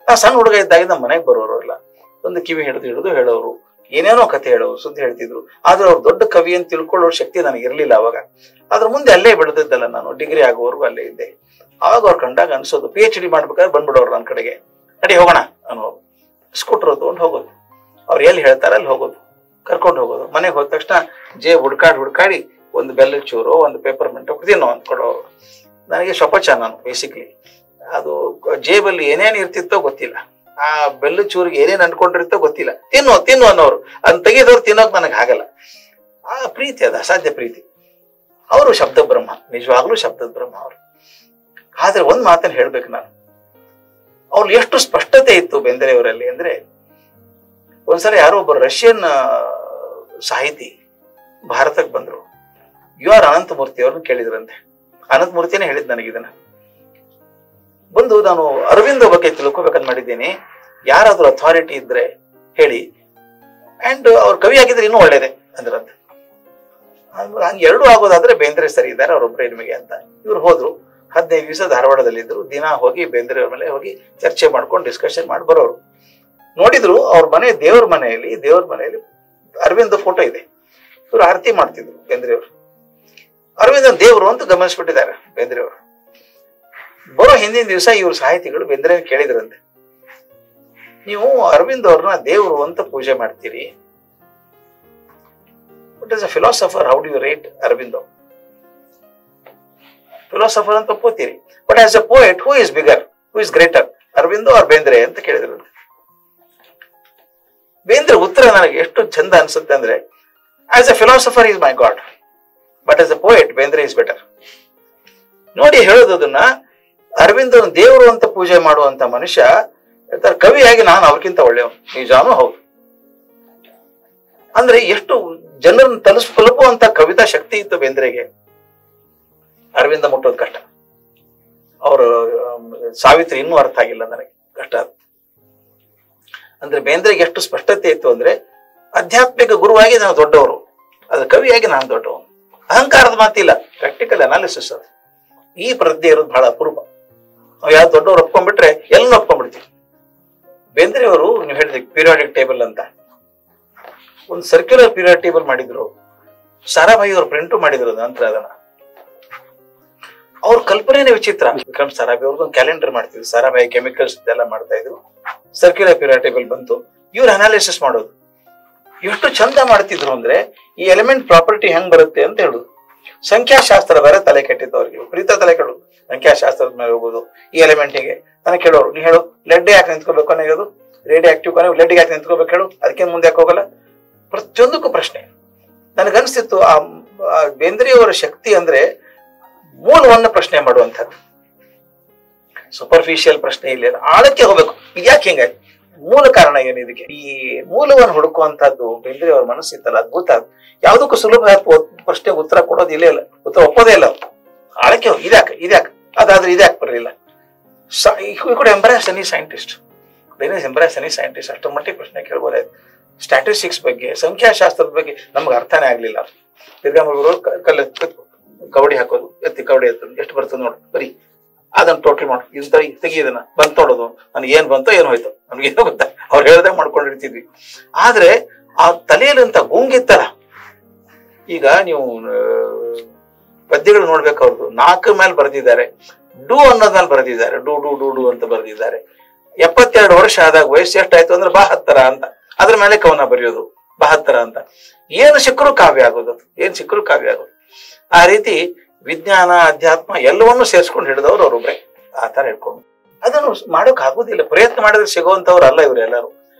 ನಾ ಸಣ್ಣ ಹುಡುಗ ಇದ್ದಾಗಿಂದ ಮನೆಗೆ ಬರೋರು ಎಲ್ಲ ಒಂದು ಕಿವಿ ಹಿಡಿದು ಹೇಳೋರು, ಏನೇನೋ ಕತೆ ಹೇಳೋರು, ಸುದ್ದಿ ಹೇಳ್ತಿದ್ರು. ಆದ್ರೆ ಅವ್ರು ದೊಡ್ಡ ಕವಿ ಅಂತ ತಿಳ್ಕೊಳ್ಳೋ ಶಕ್ತಿ ನನಗೆ ಇರ್ಲಿಲ್ಲ ಅವಾಗ. ಅದ್ರ ಮುಂದೆ ಅಲ್ಲೇ ಬೆಳೆದಿದ್ದಲ್ಲ, ನಾನು ಡಿಗ್ರಿ ಆಗುವವರೆಗೂ ಅಲ್ಲೇ ಇದ್ದೆ. ಆವಾಗ ಅವ್ರು ಕಂಡಾಗ ಅನ್ಸೋದು, PhD ಮಾಡ್ಬೇಕಾದ್ರೆ ಬಂದ್ಬಿಡೋರು ನನ್ನ ಕಡೆಗೆ, ನಡಿ ಹೋಗೋಣ ಅನ್ನೋರು. ಸ್ಕೂಟರ್ ತಗೊಂಡು ಹೋಗೋದು, ಅವ್ರು ಎಲ್ಲಿ ಹೇಳ್ತಾರೆ ಅಲ್ಲಿ ಹೋಗೋದು, ಕರ್ಕೊಂಡು ಹೋಗೋದು. ಮನೆಗೆ ಹೋದ ತಕ್ಷಣ ಜೇಬ್ ಹುಡ್ಕಾಡಿ ಒಂದು ಬೆಲ್ಲದ ಚೂರು, ಒಂದು ಪೇಪರ್ ಮೆಂಟು ತಿನ್ನೋ ಅಂದ್ಕೊಡೋರು. ನನಗೆ ಶಪಚ, ನಾನು ಬೇಸಿಕ್ಲಿ ಅದು ಜೇಬಲ್ಲಿ ಏನೇನು ಇರ್ತಿತ್ತೋ ಗೊತ್ತಿಲ್ಲ, ಆ ಬೆಲ್ಲದ ಚೂರಿಗೆ ಏನೇನು ಅನ್ಕೊಂಡಿರ್ತೋ ಗೊತ್ತಿಲ್ಲ. ತಿನ್ನು ಅನ್ನೋರು, ಅದನ್ನ ತೆಗೆದವ್ರು ತಿನ್ನೋಕ್ ನನಗೆ ಆಗಲ್ಲ. ಆ ಪ್ರೀತಿ, ಅದು ಅಸಾಧ್ಯ ಪ್ರೀತಿ. ಅವರು ಶಬ್ದ ಬ್ರಹ್ಮ, ನಿಜವಾಗ್ಲೂ ಶಬ್ದದ ಬ್ರಹ್ಮ ಅವರು. ಆದ್ರೆ ಒಂದ್ ಮಾತನ್ನ ಹೇಳ್ಬೇಕು ನಾನು, ಅವ್ರು ಎಷ್ಟು ಸ್ಪಷ್ಟತೆ ಇತ್ತು ಬೇಂದ್ರೆಯವರಲ್ಲಿ ಅಂದ್ರೆ, ಒಂದ್ಸಲ ಯಾರೋ ಒಬ್ಬರು ರಷ್ಯನ್ ಸಾಹಿತಿ ಭಾರತಕ್ಕೆ ಬಂದ್ರು. UR ಅನಂತಮೂರ್ತಿ ಅವ್ರನ್ನ ಕೇಳಿದ್ರಂತೆ. ಅನಂತಮೂರ್ತಿನೇ ಹೇಳಿದ್ ನನಗೆ ಇದನ್ನ. ಬಂದು, ನಾನು ಅರವಿಂದ ಬಗ್ಗೆ ತಿಳ್ಕೊಬೇಕಂತ ಮಾಡಿದ್ದೀನಿ, ಯಾರಾದ್ರೂ ಅಥಾರಿಟಿ ಇದ್ರೆ ಹೇಳಿ, ಅಂಡ್ ಅವ್ರ ಕವಿ ಆಗಿದ್ರೆ ಇನ್ನೂ ಒಳ್ಳೇದೆ ಅಂದ್ರಂತೆ. ಹಂಗೆ ಎರಡೂ ಆಗೋದಾದ್ರೆ ಬೇಂದ್ರೆ ಸರಿ ಇದ್ದಾರೆ, ಅವ್ರೊಬ್ಬರೇ ನಿಮಗೆ ಅಂತ. ಇವ್ರು ಹೋದ್ರು. 15 ದಿವಸ ಧಾರವಾಡದಲ್ಲಿದ್ರು. ದಿನ ಹೋಗಿ ಬೇಂದ್ರೆ ಅವ್ರ ಮೇಲೆ ಹೋಗಿ ಚರ್ಚೆ ಮಾಡ್ಕೊಂಡು ಡಿಸ್ಕಷನ್ ಮಾಡಿ ಬರೋರು. ನೋಡಿದ್ರು ಅವ್ರ ದೇವ್ರ ಮನೆಯಲ್ಲಿ ಅರವಿಂದ ಫೋಟೋ ಇದೆ. ಇವ್ರು ಆರತಿ ಮಾಡ್ತಿದ್ರು ಬೇಂದ್ರೆಯವರು. ಅರವಿಂದ ದೇವರು ಅಂತ ಗಮನಿಸ್ಬಿಟ್ಟಿದ್ದಾರೆ ಬೇಂದ್ರೆಯವರು. ಬರೋ ಹಿಂದಿನ ದಿವಸ ಇವ್ರ ಸಾಹಿತಿಗಳು ಬೇಂದ್ರೆ ಕೇಳಿದ್ರಂತೆ, ನೀವು ಅರವಿಂದ್ ಅವ್ರನ್ನ ದೇವರು ಅಂತ ಪೂಜೆ ಮಾಡ್ತೀರಿ, but as a philosopher how do you rate Aravind? Philosopher ಅಂತ ಒಪ್ಪುತ್ತೀರಿ, but as a poet who is bigger, who is greater, Aravind or Bendre ಅಂತ ಕೇಳಿದ್ರಂತೆ. ಬೇಂದ್ರೆ ಉತ್ತರ ನನಗೆ ಎಷ್ಟು ಚಂದ ಅನ್ಸುತ್ತೆ ಅಂದ್ರೆ, as a philosopher is my god, but as a poet Bendre is better. ನೋಡಿ ಹೇಳೋದನ್ನ, ಅರವಿಂದ್ ದೇವರು ಅಂತ ಪೂಜೆ ಮಾಡುವಂತ ಮನುಷ್ಯ ಕವಿಯಾಗಿ ನಾನು ಅವ್ರಿಗಿಂತ ಒಳ್ಳೆಯವ, ನಿಜಾನು ಹೌದು. ಅಂದ್ರೆ ಎಷ್ಟು ಜನರನ್ನು ತಲುಪುವಂತ ಕವಿತಾ ಶಕ್ತಿ ಇತ್ತು ಬೇಂದ್ರೆಗೆ. ಅರವಿಂದ ಮುಟ್ಟೋದು ಕಷ್ಟ. ಅವರು ಸಾವಿತ್ರಿ ಇನ್ನೂ ಅರ್ಥ ಆಗಿಲ್ಲ ನನಗೆ, ಕಷ್ಟ. ಅಂದ್ರೆ ಬೇಂದ್ರೆಗೆ ಎಷ್ಟು ಸ್ಪಷ್ಟತೆ ಇತ್ತು ಅಂದ್ರೆ, ಆಧ್ಯಾತ್ಮಿಕ ಗುರುವಾಗಿ ನಾವು ದೊಡ್ಡವರು, ಅದು ಕವಿಯಾಗಿ ನಾನು ದೊಡ್ಡವನು. ಅಹಂಕಾರದ ಮಾತಿಲ್ಲ, ಪ್ರಾಕ್ಟಿಕಲ್ ಅನಾಲಿಸಿಸ್. ಅದು ಈ ಪ್ರಜ್ಞೆ ಇರೋದು ಬಹಳ ಅಪರೂಪ. ನಾವು ಯಾವ್ದು ದೊಡ್ಡವ್ರು ಒಪ್ಕೊಂಡ್ಬಿಟ್ರೆ ಎಲ್ಲ ಒಪ್ಕೊಂಡ್ಬಿಡ್ತೀವಿ. ಬೇಂದ್ರೆಯವರು, ನೀವು ಹೇಳಿದ್ರಿ ಪೀರಿಯಾಡಿಕ್ ಟೇಬಲ್ ಅಂತ, ಒಂದು ಸರ್ಕ್ಯುಲರ್ ಪೀರಿಯಾಡ್ ಟೇಬಲ್ ಮಾಡಿದ್ರು. ಸಾರಾಭಾಯಿ ಅವರು ಪ್ರಿಂಟು ಮಾಡಿದ್ರು ನಂತರ ಅದನ್ನ. ಅವ್ರ ಕಲ್ಪನೆನೇ ವಿಚಿತ್ರ. ವಿಕ್ರಮ್ ಸಾರಾಭಾಯಿ ಅವ್ರದ್ದು ಒಂದು ಕ್ಯಾಲೆಂಡರ್ ಮಾಡ್ತಿದ್ರು, ಸಾರಾಭಾಯಿ ಕೆಮಿಕಲ್ಸ್ ಇದೆಲ್ಲ ಮಾಡ್ತಾ ಇದ್ರು. ಸರ್ಕ್ಯುಲರ್ ಪೀರಿಯಾಡ್ ಟೇಬಲ್ ಬಂತು, ಇವ್ರು ಅನಾಲಿಸಿಸ್ ಮಾಡೋದು. ಎಷ್ಟು ಚಂದ ಮಾಡ್ತಿದ್ರು ಅಂದ್ರೆ, ಈ ಎಲಿಮೆಂಟ್ ಪ್ರಾಪರ್ಟಿ ಹೆಂಗ್ ಬರುತ್ತೆ ಅಂತ ಹೇಳುದು. ಸಂಖ್ಯಾಶಾಸ್ತ್ರ ಬೇರೆ ತಲೆ ಕೆಟ್ಟಿತ್ತು ಅವ್ರಿಗೆ, ವಿಪರೀತ ತಲೆ ಕೆಡೋದು. ಸಂಖ್ಯಾಶಾಸ್ತ್ರದ ಮೇಲೆ ಹೋಗೋದು, ಈ ಎಲಿಮೆಂಟಿಗೆ ನನಗೆ ಕೇಳೋರು, ನೀ ಹೇಳು ಲೆಡ್ ಯಾಕೆ ನಿಂತ್ಕೋಬೇಕು ಅನ್ನೋದು, ರೇಡಿಯೋ ಆಕ್ಟಿವ್ ಕೊನೆ ಲೆಡ್ ಯಾಕೆ ನಿಂತ್ಕೋಬೇಕು ಹೇಳು, ಅದಕ್ಕೆ ಮುಂದೆ ಯಾಕೆ ಹೋಗಲ್ಲ. ಪ್ರತಿಯೊಂದಕ್ಕೂ ಪ್ರಶ್ನೆ. ನನಗನ್ಸಿತ್ತು ಆ ಬೇಂದ್ರೆಯವರ ಶಕ್ತಿ ಅಂದ್ರೆ ಮೂಲವನ್ನ ಪ್ರಶ್ನೆ ಮಾಡುವಂಥದ್ದು. ಸೂಪರ್ಫಿಷಿಯಲ್ ಪ್ರಶ್ನೆ ಇಲ್ಲ, ಆಳಕ್ಕೆ ಹೋಗ್ಬೇಕು. ಈಗ ಯಾಕೆ ಹಿಂಗಾಯ್ತು, ಮೂಲ ಕಾರಣ ಏನು ಇದಕ್ಕೆ? ಈ ಮೂಲವನ್ನು ಹುಡುಕುವಂತಹದ್ದು ಬೇಂದ್ರೆಯವರ ಮನಸ್ಸಿತ್ತಲ್ಲ, ಅದ್ಭುತ. ಯಾವುದಕ್ಕೂ ಸುಲಭ ಪ್ರಶ್ನೆ ಉತ್ತರ ಕೊಡೋದು ಇಲ್ಲೇ ಇಲ್ಲ, ಉತ್ತರ ಒಪ್ಪೋದೇ ಇಲ್ಲ. ಆಳಕ್ಕೆ ಹೋಗಿ ಇದ್ಯಾಕೆ ಅದಾದ್ರೆ ಇದ್ಯಾಕೆ ಬರಲಿಲ್ಲ. ಕೂಡ ಎಂಬ್ರಾಸ್ ಎನಿ ಸೈಂಟಿಸ್ಟ್, ಎಂಬ್ರಾಸ್ ಎನಿ ಸೈಂಟಿಸ್ಟ್, ಅಷ್ಟರ ಮಟ್ಟಿಗೆ ಪ್ರಶ್ನೆ ಕೇಳ್ಬೋದಾಯ್ತು. ಸ್ಟ್ಯಾಟಿಸ್ಟಿಕ್ಸ್ ಬಗ್ಗೆ, ಸಂಖ್ಯಾಶಾಸ್ತ್ರದ ಬಗ್ಗೆ ನಮ್ಗೆ ಅರ್ಥನೇ ಆಗ್ಲಿಲ್ಲ. ತಿರ್ಗಾ ಕಲ್ಲ ಕವಡಿ ಹಾಕೋದು, ಕವಡಿ ಎತ್ತೋದು, ಎಷ್ಟು ಬರ್ತದೆ ನೋಡು ಬರೀ ಅದನ್ನ ಟೋಟಲ್ ಮಾಡು, ಇಂತ ತೆಗಿಯೋದನ್ನ ಬಂದ್ ನೋಡೋದು, ನನಗೆ ಏನ್ ಬಂತೋ ಏನು ಹೋಯ್ತು ನಮ್ಗೇನೋ ಗೊತ್ತಾ, ಅವ್ರು ಹೇಳ್ದಾಗ ಮಾಡ್ಕೊಂಡಿರ್ತಿದ್ವಿ. ಆದ್ರೆ ಆ ತಲೆಯಲ್ಲಿ ಅಂತ ಗುಂಗಿತ್ತಲ್ಲ. ಈಗ ನೀವು ಪದ್ಯಗಳು ನೋಡ್ಬೇಕು, ಅವ್ರದ್ದು 4 ಮೇಲೆ ಬರೆದಿದ್ದಾರೆ, ಡೂ ಅನ್ನೋದ್ಮೇಲೆ ಬರೆದಿದ್ದಾರೆ, ಡೂ ಡೂ ಡೂ ಡೂ ಅಂತ ಬರೆದಿದ್ದಾರೆ. 72 ವರ್ಷ ಆದಾಗ ವಯಸ್ಸು ಎಷ್ಟಾಯ್ತು ಅಂದ್ರೆ 72 ಅಂತ, ಅದ್ರ ಮೇಲೆ ಕವನ ಬರೆಯೋದು 72 ಅಂತ. ಏನು ಸಿಕ್ಕರೂ ಕಾವ್ಯ ಆಗೋದು, ಏನ್ ಸಿಕ್ಕರೂ ಕಾವ್ಯ ಆಗೋದು. ಆ ರೀತಿ ವಿಜ್ಞಾನ, ಅಧ್ಯಾತ್ಮ ಎಲ್ಲವನ್ನೂ ಸೇರ್ಸ್ಕೊಂಡು ಹಿಡಿದವ್ರು ಅವ್ರೊಬ್ರೆ. ಆ ತರ ಹೇಳ್ಕೊಂಡು ಅದನ್ನು ಮಾಡೋಕ್ ಆಗೋದಿಲ್ಲ. ಪ್ರಯತ್ನ ಮಾಡಿದ್ರೆ ಸಿಗುವಂತವ್ರು ಅಲ್ಲ ಇವ್ರು ಎಲ್ಲರೂ.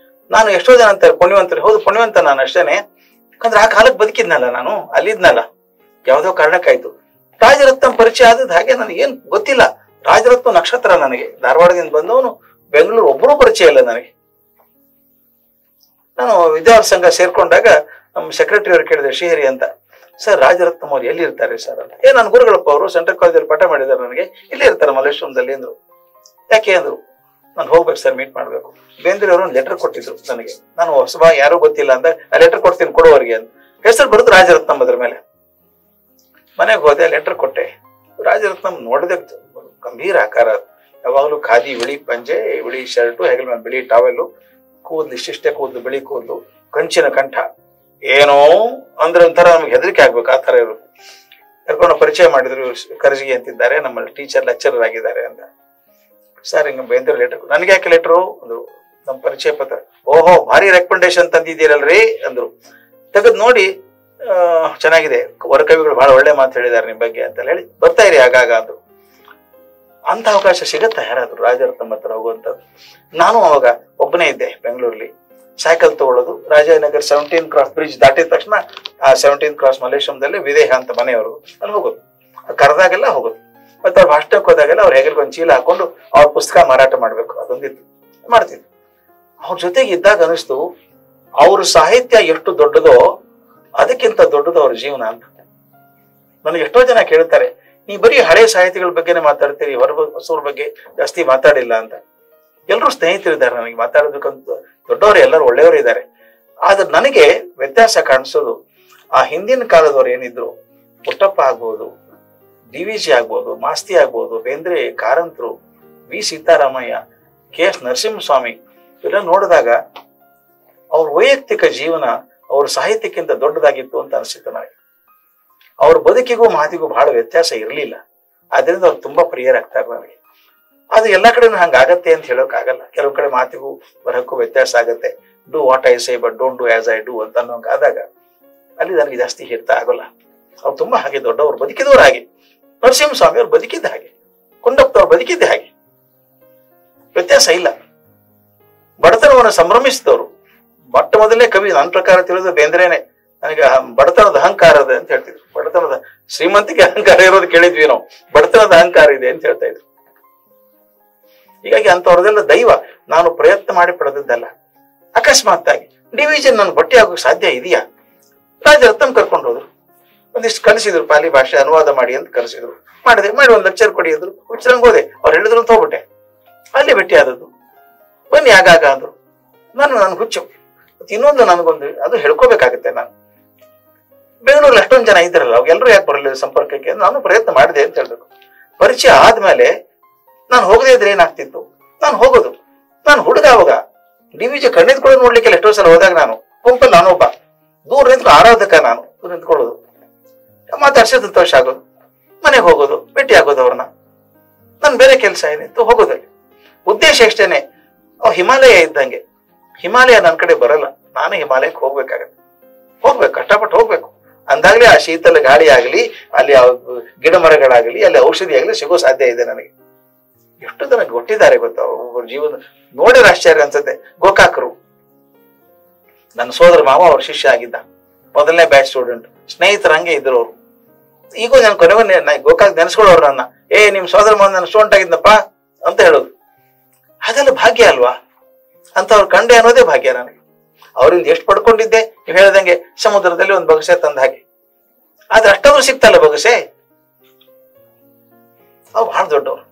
ನಾನು ಎಷ್ಟೋ ಜನ ಅಂತಾರೆ ಪುಣ್ಯವಂತರು, ಹೌದು ಪುಣ್ಯವಂತ ನಾನು ಅಷ್ಟೇನೆ. ಯಾಕಂದ್ರೆ ಆ ಕಾಲಕ್ಕೆ ಬದುಕಿದ್ನಲ್ಲ, ನಾನು ಅಲ್ಲಿದ್ನಲ್ಲ, ಯಾವ್ದೋ ಕಾರಣಕ್ಕಾಯ್ತು. ರಾಜರತ್ನ ಪರಿಚಯ ಆದದ್ದು ಹಾಗೆ, ನನಗೇನ್ ಗೊತ್ತಿಲ್ಲ. ರಾಜರತ್ನ ನಕ್ಷತ್ರ ನನಗೆ, ಧಾರವಾಡದಿಂದ ಬಂದವನು, ಬೆಂಗಳೂರು ಒಬ್ಬರೂ ಪರಿಚಯ ಇಲ್ಲ ನನಗೆ. ನಾನು ವಿದ್ಯಾರ್ಥಿ ಸಂಘ ಸೇರ್ಕೊಂಡಾಗ ನಮ್ಮ ಸೆಕ್ರೆಟರಿ ಅವ್ರು ಕೇಳಿದೆ, ಶ್ರೀಹರಿ ಅಂತ, ಸರ್ ರಾಜರತ್ನಂ ಅವ್ರು ಎಲ್ಲಿ ಇರ್ತಾರೆ ಸರ್ ಅಂತ. ನನ್ನ ಗುರುಗಳಪ್ಪ ಅವರು ಸೆಂಟ್ರಲ್ ಕಾಲೇಜಲ್ಲಿ ಪಾಠ ಮಾಡಿದ್ದಾರೆ, ನನಗೆ ಇಲ್ಲಿ ಇರ್ತಾರೆ ಮಲ್ಲೇಶ್ವರದಲ್ಲಿ ಅಂದ್ರು. ಯಾಕೆ ಅಂದ್ರು, ನಾನು ಹೋಗ್ಬೇಕು ಸರ್, ಮೀಟ್ ಮಾಡ್ಬೇಕು. ಬೇಂದ್ರೆ ಅವರು ಒಂದು ಲೆಟರ್ ಕೊಟ್ಟಿದ್ರು ನನಗೆ, ನಾನು ಹೊಸಬ ಯಾರು ಗೊತ್ತಿಲ್ಲ ಅಂತ, ಆ ಲೆಟರ್ ಕೊಡ್ತೀನಿ ಕೊಡುವವರಿಗೆ ಅಂತ. ಹೆಸರು ಬರುದು ರಾಜರತ್ನಂ ಅದ್ರ ಮೇಲೆ. ಮನೆಗೆ ಹೋದೆ, ಲೆಟರ್ ಕೊಟ್ಟೆ. ರಾಜರತ್ನಂ ನೋಡಿದೆ, ಗಂಭೀರ ಆಕಾರ, ಯಾವಾಗಲೂ ಖಾದಿ ಬಿಳಿ ಪಂಜೆ, ಬಿಳಿ ಶರ್ಟು, ಹೆಗಲ ಮೇಲೆ ಬಿಳಿ ಟಾವೆಲ್ಲು, ಕೂದಲು ಇಷ್ಟಿಷ್ಟೇ ಕೂದಲು, ಬಿಳಿ ಕೂದಲು, ಕಂಚಿನ ಕಂಠ. ಏನೋ ಅಂದ್ರೆ ಒಂಥರ ನಮ್ಗೆ ಹೆದರಿಕೆ ಆಗ್ಬೇಕು, ಆ ತರ ಇರೋದು. ಕರ್ಕೊಂಡು ಪರಿಚಯ ಮಾಡಿದ್ರು, ಕರ್ಜಿಗೆ ಅಂತಿದ್ದಾರೆ, ನಮ್ಮಲ್ಲಿ ಟೀಚರ್ ಲೆಕ್ಚರರ್ ಆಗಿದ್ದಾರೆ ಅಂತ. ಸರ್ ಹಿಂಗ ಬೇಂದ್ರೆ ಲೆಟರ್, ನನಗೆ ಯಾಕೆ ಲೆಟ್ರು ಅಂದ್ರು. ನಮ್ಮ ಪರಿಚಯ ಪತ್ರ. ಓಹೋ, ಭಾರಿ ರೆಕಮೆಂಡೇಶನ್ ತಂದಿದ್ದೀರಲ್ರಿ ಅಂದ್ರು. ತೆಗೆದು ನೋಡಿ, ಚೆನ್ನಾಗಿದೆ, ವರಕವಿಗಳು ಬಹಳ ಒಳ್ಳೆ ಮಾತು ಹೇಳಿದ್ದಾರೆ ನಿಮ್ ಬಗ್ಗೆ ಅಂತ ಹೇಳಿ ಬರ್ತಾ ಇರಿ ಆಗಾಗ ಅಂದ್ರು. ಅಂತ ಅವಕಾಶ ಸಿಗತ್ತಾ ಯಾರಾದ್ರು ರಾಜರತ್ನಂ ಹತ್ರ ಹೋಗುವಂಥದ್ದು? ನಾನು ಅವಾಗ ಒಬ್ಬನೇ ಇದ್ದೆ ಬೆಂಗಳೂರಲ್ಲಿ. ಸೈಕಲ್ ತಗೊಳ್ಳೋದು, ರಾಜನಗರ್ 17 ಕ್ರಾಸ್ ಬ್ರಿಡ್ಜ್ ದಾಟಿದ ತಕ್ಷಣ ಆ 17 ಕ್ರಾಸ್ ಮಲೇಶ್ವರದಲ್ಲಿ ವಿದೇಹ ಅಂತ ಮನೆಯವರು, ಅಲ್ಲಿ ಹೋಗೋದು, ಕರೆದಾಗೆಲ್ಲ ಹೋಗೋದು. ಮತ್ತೆ ಅವ್ರು ಭಾಷಣಕ್ಕೆ ಹೋದಾಗೆಲ್ಲ ಅವ್ರ ಹೆಗಲ್ಗೆ ಒಂದು ಚೀಲ ಹಾಕೊಂಡು ಅವ್ರ ಪುಸ್ತಕ ಮಾರಾಟ ಮಾಡ್ಬೇಕು, ಅದೊಂದಿತ್ತು, ಮಾಡ್ತಿದ್ರು. ಅವ್ರ ಜೊತೆಗೆ ಇದ್ದಾಗ ಅನಿಸ್ತು ಅವ್ರ ಸಾಹಿತ್ಯ ಎಷ್ಟು ದೊಡ್ಡದೋ ಅದಕ್ಕಿಂತ ದೊಡ್ಡದು ಅವ್ರ ಜೀವನ ಅಂತ. ನನಗೆ ಎಷ್ಟೋ ಜನ ಕೇಳ್ತಾರೆ, ನೀ ಬರೀ ಹಳೆ ಸಾಹಿತಿಗಳ ಬಗ್ಗೆನೇ ಮಾತಾಡ್ತೀರಿ, ಹೊಸವ್ರ ಬಗ್ಗೆ ಜಾಸ್ತಿ ಮಾತಾಡಿಲ್ಲ ಅಂತ. ಎಲ್ಲರೂ ಸ್ನೇಹಿತರಿದ್ದಾರೆ ನನಗೆ, ಮಾತಾಡಬೇಕಂತ ದೊಡ್ಡವರು ಎಲ್ಲರೂ ಒಳ್ಳೆಯವರು ಇದ್ದಾರೆ. ಆದ್ರೆ ನನಗೆ ವ್ಯತ್ಯಾಸ ಕಾಣಿಸೋದು, ಆ ಹಿಂದಿನ ಕಾಲದವ್ರು ಏನಿದ್ರು, ಪುಟ್ಟಪ್ಪ ಆಗ್ಬೋದು, DVG ಆಗ್ಬೋದು, ಮಾಸ್ತಿ ಆಗ್ಬೋದು, ಬೇಂದ್ರೆ, ಕಾರಂತರು, ವಿ ಸೀತಾರಾಮಯ್ಯ, KS ನರಸಿಂಹಸ್ವಾಮಿ, ಇವೆಲ್ಲ ನೋಡಿದಾಗ ಅವ್ರ ವೈಯಕ್ತಿಕ ಜೀವನ ಅವ್ರ ಸಾಹಿತ್ಯಕ್ಕಿಂತ ದೊಡ್ಡದಾಗಿತ್ತು ಅಂತ ಅನಿಸಿತ್ತು ನನಗೆ. ಅವ್ರ ಬದುಕಿಗೂ ಮಾತಿಗೂ ಬಹಳ ವ್ಯತ್ಯಾಸ ಇರಲಿಲ್ಲ. ಅದರಿಂದ ಅವ್ರು ತುಂಬಾ ಪ್ರಿಯರಾಗ್ತಾರೆ ನನಗೆ. ಅದು ಎಲ್ಲಾ ಕಡೆನೂ ಹಂಗಾಗತ್ತೆ ಅಂತ ಹೇಳೋಕ್ ಆಗಲ್ಲ. ಕೆಲವು ಕಡೆ ಮಾತಿಗೂ ಬರಕ್ಕೂ ವ್ಯತ್ಯಾಸ ಆಗತ್ತೆ. Do what I say but don't do as I do ಅಂತ ಅನ್ನೋಂಗಾದಾಗ ಅಲ್ಲಿ ನನಗೆ ಜಾಸ್ತಿ ಹಿಡ್ತಾ ಆಗೋಲ್ಲ. ಅವ್ರು ತುಂಬಾ ಹಾಗೆ ದೊಡ್ಡವ್ರು, ಬದುಕಿದವ್ರು ಹಾಗೆ. ನರಸಿಂಹಸ್ವಾಮಿ ಅವ್ರು ಬದುಕಿದ್ದ ಹಾಗೆ, ಕುಂಡಪ್ಪ ಅವ್ರು ಬದುಕಿದ್ದ ಹಾಗೆ, ವ್ಯತ್ಯಾಸ ಇಲ್ಲ. ಬಡತನವನ್ನು ಸಂಭ್ರಮಿಸಿದವರು. ಮೊಟ್ಟ ಮೊದಲನೇ ಕವಿ ನನ್ನ ಪ್ರಕಾರ ತಿಳಿದು ಬೇಂದ್ರೇನೆ. ನನಗೆ ಬಡತನದ ಅಹಂಕಾರ ಇದೆ ಅಂತ ಹೇಳ್ತಿದ್ರು. ಬಡತನದ ಶ್ರೀಮಂತಿಗೆ ಅಹಂಕಾರ ಇರೋದು ಕೇಳಿದ್ವಿ ನಾವು, ಬಡತನದ ಅಹಂಕಾರ ಇದೆ ಅಂತ ಹೇಳ್ತಾ ಇದ್ರು. ಹೀಗಾಗಿ ಅಂತವ್ರದೆಲ್ಲ ದೈವ, ನಾನು ಪ್ರಯತ್ನ ಮಾಡಿ ಪಡೆದದ್ದಲ್ಲ. ಅಕಸ್ಮಾತ್ ಆಗಿ ಡಿವಿಷನ್ ನನ್ ಬಟ್ಟೆ ಆಗೋಕೆ ಸಾಧ್ಯ ಇದೆಯಾ? ರಾಜರತ್ನಂ ಕರ್ಕೊಂಡು ಹೋದ್ರು, ಒಂದಿಷ್ಟು ಕಲಿಸಿದ್ರು, ಪಾಲಿ ಭಾಷೆ ಅನುವಾದ ಮಾಡಿ ಅಂತ ಕಲಿಸಿದ್ರು. ಮಾಡಿದೆ, ಮಾಡಿ ಒಂದು ಲೆಕ್ಚರ್ ಕೊಡಿ ಅಂದ್ರು. ಹುಚ್ಚರಂಗ್ ಹೋದೆ, ಅವ್ರು ಹೇಳಿದ್ರು ಅಂತ ಹೋಗ್ಬಿಟ್ಟೆ. ಅಲ್ಲಿ ಭೇಟಿ ಆದದ್ದು. ಬನ್ನಿ ಆಗಾಗ ಅಂದ್ರು. ನನ್ ಹುಚ್ಚು. ಇನ್ನೊಂದು ನನಗೊಂದು ಅದು ಹೇಳ್ಕೋಬೇಕಾಗತ್ತೆ. ನಾನು ಬೆಂಗಳೂರಲ್ಲಿ ಅಷ್ಟೊಂದು ಜನ ಇದ್ರಲ್ಲ, ಅವಾಗ ಎಲ್ಲರೂ ಯಾಕೆ ಬರಲಿಲ್ಲ ಸಂಪರ್ಕಕ್ಕೆ? ನಾನು ಪ್ರಯತ್ನ ಮಾಡಿದೆ ಅಂತ ಹೇಳ್ಬೇಕು. ಪರಿಚಯ ಆದ್ಮೇಲೆ ನಾನು ಹೋಗದೆ ಇದ್ರೆ ಏನಾಗ್ತಿತ್ತು? ನಾನು ಹೋಗೋದು, ನಾನು ಹುಡುಗ ಅವಾಗ DVG ಕಣ್ಣಿದ್ಕೊಳ್ಳೋದು ನೋಡ್ಲಿಕ್ಕೆ ಎಷ್ಟೋ ಸಲ ಹೋದಾಗ ನಾನು ಗುಂಪಲ್ಲಿ ನಾನೊಬ್ಬ ದೂರ ನಿಂತ್ಕೊಂಡು ಆರಾಧಕ, ನಾನು ದೂರ ನಿಂತ್ಕೊಳ್ಳೋದು, ಮಾತಾಡ್ಸಿ ಸಂತೋಷ ಆಗೋದು, ಮನೆಗೆ ಹೋಗೋದು, ಭೇಟಿ ಆಗೋದು ಅವ್ರನ್ನ. ನನ್ ಬೇರೆ ಕೆಲಸ ಏನಿತ್ತು ಹೋಗೋದಲ್ಲಿ. ಉದ್ದೇಶ ಎಷ್ಟೇನೆ, ಹಿಮಾಲಯ ಇದ್ದಂಗೆ. ಹಿಮಾಲಯ ನನ್ನ ಕಡೆ ಬರಲ್ಲ, ನಾನು ಹಿಮಾಲಯಕ್ಕೆ ಹೋಗ್ಬೇಕಾಗತ್ತೆ. ಹೋಗ್ಬೇಕು, ಕಷ್ಟಪಟ್ಟು ಹೋಗ್ಬೇಕು. ಅಂದಾಗ್ಲೇ ಆ ಶೀತಲ ಗಾಳಿ ಆಗ್ಲಿ, ಅಲ್ಲಿ ಗಿಡ ಮರಗಳಾಗಲಿ, ಅಲ್ಲಿ ಔಷಧಿ ಆಗ್ಲಿ ಸಿಗೋ ಸಾಧ್ಯ ಇದೆ ನನಗೆ. ಎಷ್ಟು ಜನ ಕೊಟ್ಟಿದ್ದಾರೆ ಗೊತ್ತಾ ಒಬ್ಬರ ಜೀವನ ನೋಡಿದ್ರೆ ಆಶ್ಚರ್ಯ ಅನ್ಸುತ್ತೆ. ಗೋಕಾಕರು, ನನ್ನ ಸೋದರ ಮಾವ ಅವ್ರ ಶಿಷ್ಯ ಆಗಿದ್ದ, ಮೊದಲನೇ ಬ್ಯಾಚ್ ಸ್ಟೂಡೆಂಟ್, ಸ್ನೇಹಿತರ ಹಂಗೆ ಇದ್ರು ಅವರು. ಈಗೂ ನಾನು ಕೊನೆವನ್ನ ಗೋಕಾಕ್ ನೆನೆಸ್ಕೊಳ್ಳೋರು ನನ್ನ, ನಿಮ್ ಸೋದರ ಮಾವ ನನ್ನ ಸ್ಟೂಡೆಂಟ್ ಆಗಿದ್ನಪ್ಪ ಅಂತ ಹೇಳೋದು. ಅದೆಲ್ಲ ಭಾಗ್ಯ ಅಲ್ವಾ? ಅಂತವ್ರ ಕಂಡೆ ಅನ್ನೋದೇ ಭಾಗ್ಯ ನನಗೆ. ಅವರಿಂದ ಎಷ್ಟು ಪಡ್ಕೊಂಡಿದ್ದೆ, ನೀವು ಹೇಳ್ದಂಗೆ ಸಮುದ್ರದಲ್ಲಿ ಒಂದು ಬಗಸೆ ತಂದ ಹಾಗೆ. ಆದ್ರೆ ಅಷ್ಟಾದ್ರೂ ಸಿಗ್ತಲ್ಲ ಬಗಸೆ, ಅವು ಬಹಳ ದೊಡ್ಡವ್ರು.